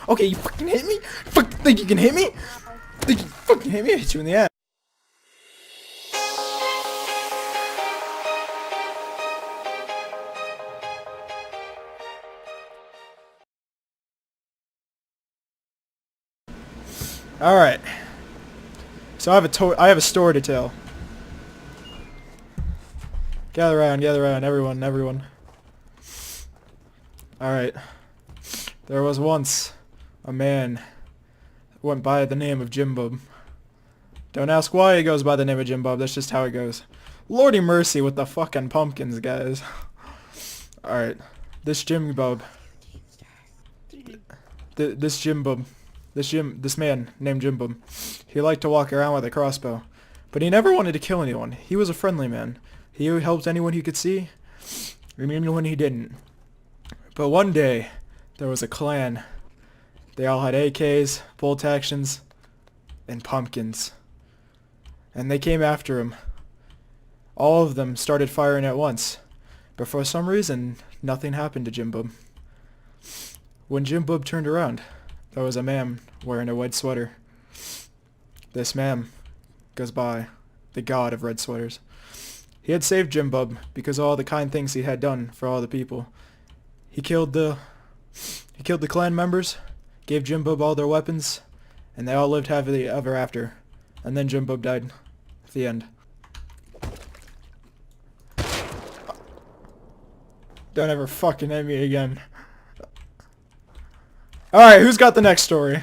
Okay, you fucking hit me? Fuck, think you can hit me? Think you fucking hit me? I hit you in the ass. Alright. So I have a story to tell. Gather around, everyone. Alright. There was once a man who went by the name of Jim Bub. Don't ask why he goes by the name of Jim Bub, that's just how it goes. Lordy mercy with the fucking pumpkins, guys. Alright. This Jim Bub. This man named Jim Bub. He liked to walk around with a crossbow. But he never wanted to kill anyone. He was a friendly man. He helped anyone he could see, and anyone he didn't. But one day, there was a clan. They all had AKs, bolt actions, and pumpkins. And they came after him. All of them started firing at once. But for some reason, nothing happened to Jim Bub. When Jim Bub turned around, there was a man wearing a red sweater. This man goes by the god of red sweaters. He had saved Jim Bub because of all the kind things he had done for all the people. He killed the clan members, gave Jim Bub all their weapons, and they all lived happily ever after. And then Jim Bub died. The end. Don't ever fucking hit me again. Alright, who's got the next story?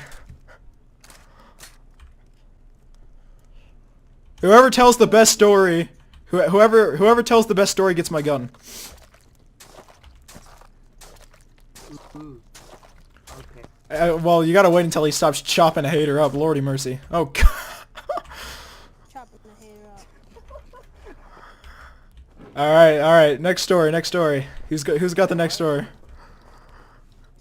Whoever tells the best story, whoever tells the best story gets my gun. Ooh. Okay. Well, you gotta wait until he stops chopping a hater up. Lordy mercy. Oh god. Chopping a hater up. Alright. Next story. Who's got the next story?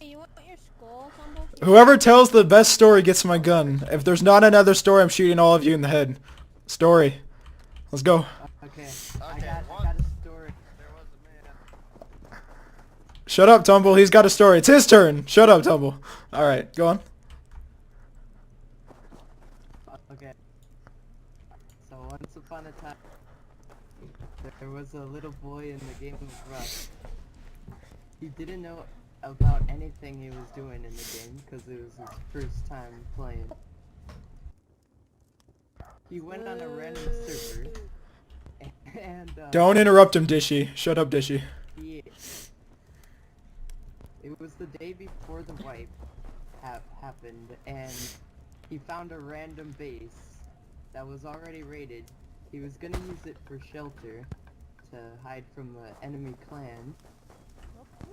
Hey, you want your skull, Tumble? Whoever tells the best story gets my gun. If there's not another story, I'm shooting all of you in the head. Story. Let's go. Okay. I got a story. There was a man. Shut up, Tumble. He's got a story. It's his turn. Shut up, Tumble. Alright, go on. Okay. So once upon a time, there was a little boy in the game of Rust. He didn't know about anything he was doing in the game because it was his first time playing. He went on a random server, and Don't interrupt him, Dishy. Shut up, Dishy. It was the day before the wipe happened, and he found a random base that was already raided. He was gonna use it for shelter to hide from the enemy clan,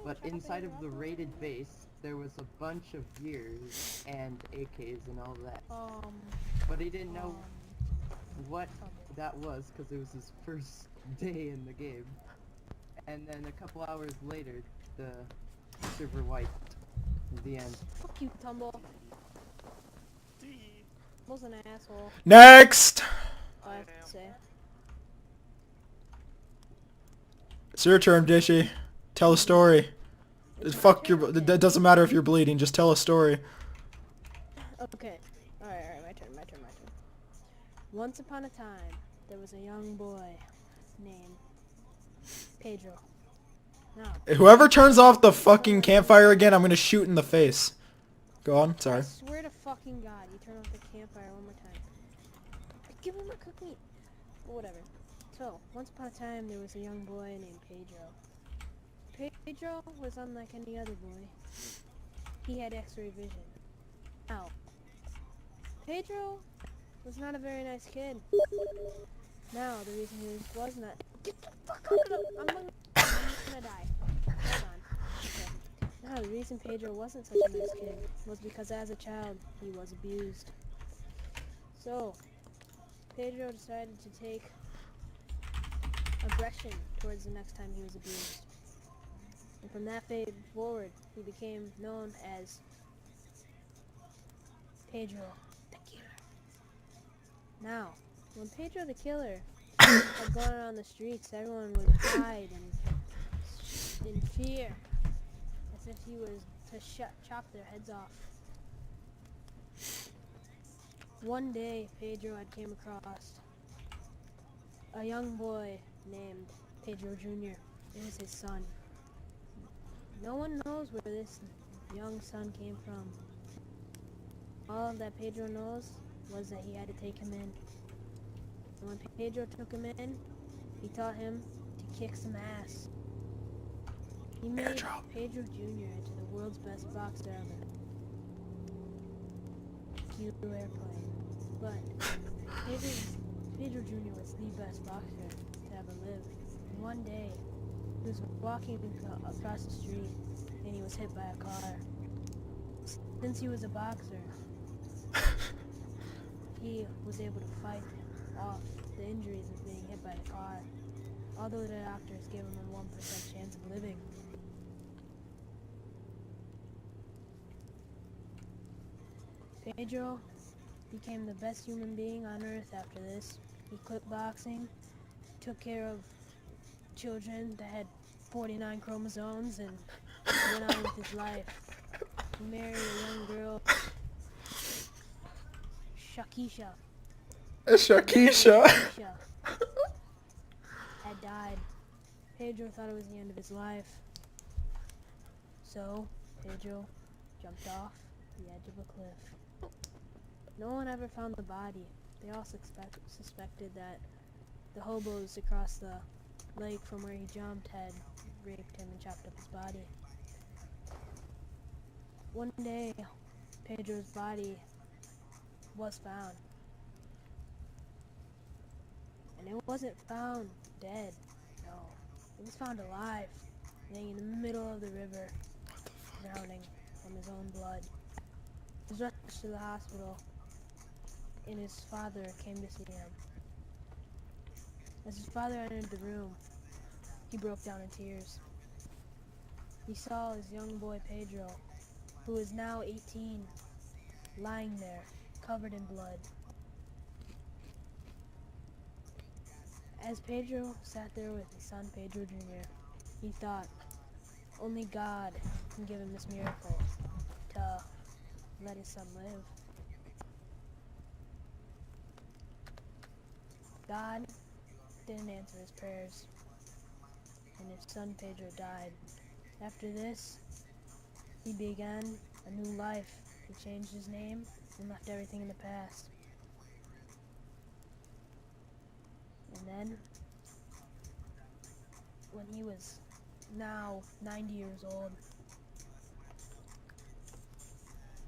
but inside of the raided base there was a bunch of gears and AKs and all that. But he didn't know what that was because it was his first day in the game. And then a couple hours later, the server wiped. The end. Fuck you, Tumble. Was an asshole. Next! I have to say. It's your turn, Dishy. Tell a story. Fuck your... It doesn't matter if you're bleeding, just tell a story. Okay. Alright, my turn. Once upon a time, there was a young boy named Pedro. Now, Whoever turns off the fucking campfire again, I'm gonna shoot in the face. Go on, sorry. I swear to fucking God, you turn off the campfire one more time. Give me my cooked meat. But whatever. So, once upon a time, there was a young boy named Pedro. Pedro was unlike any other boy. He had X-ray vision. Now, Pedro was not a very nice kid. Now, the reason he was not... Get the fuck out of I'm gonna die. Hold on. Okay. Now, the reason Pedro wasn't such a nice kid was because as a child, he was abused. So, Pedro decided to take aggression towards the next time he was abused. And from that day forward, he became known as Pedro the Killer. Now, when Pedro the Killer had gone around the streets, everyone would hide and in fear, as if he was to chop their heads off. One day, Pedro had came across a young boy named Pedro Jr. It was his son. No one knows where this young son came from. All that Pedro knows was that he had to take him in. And when Pedro took him in, he taught him to kick some ass. He made Pedro Jr. into the world's best boxer ever. Cute airplane. But Pedro Jr. was the best boxer to ever live. And one day, he was walking across the street and he was hit by a car. Since he was a boxer, he was able to fight off the injuries of being hit by a car, although the doctors gave him a 1% chance of living. Pedro became the best human being on earth after this. He quit boxing, took care of children that had 49 chromosomes, and went on with his life. He married a young girl, Shakisha. Shakisha. Had died. Pedro thought it was the end of his life. So, Pedro jumped off the edge of a cliff. No one ever found the body. They all suspected that the hobos across the lake from where he jumped had raped him and chopped up his body. One day, Pedro's body was found. And it wasn't found dead, no. It was found alive, laying in the middle of the river, drowning from his own blood. He was rushed to the hospital, and his father came to see him. As his father entered the room, he broke down in tears. He saw his young boy Pedro, who is now 18, lying there, covered in blood. As Pedro sat there with his son Pedro Jr., he thought, only God can give him this miracle to let his son live. God didn't answer his prayers, and his son Pedro died. After this, he began a new life. He changed his name and left everything in the past. And then, when he was now 90 years old,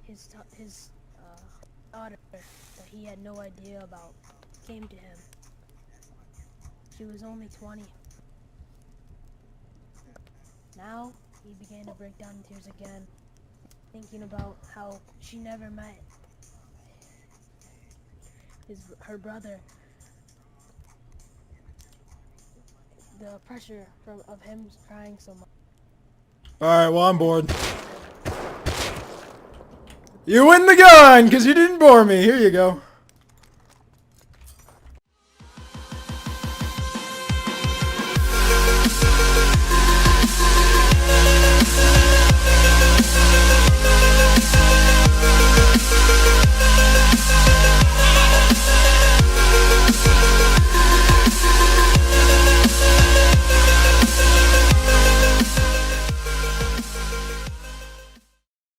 his daughter that he had no idea about came to him. She was only 20. Now, he began to break down in tears again, thinking about how she never met her brother. The pressure of him crying so much. Alright, well, I'm bored. You win the gun, because you didn't bore me. Here you go.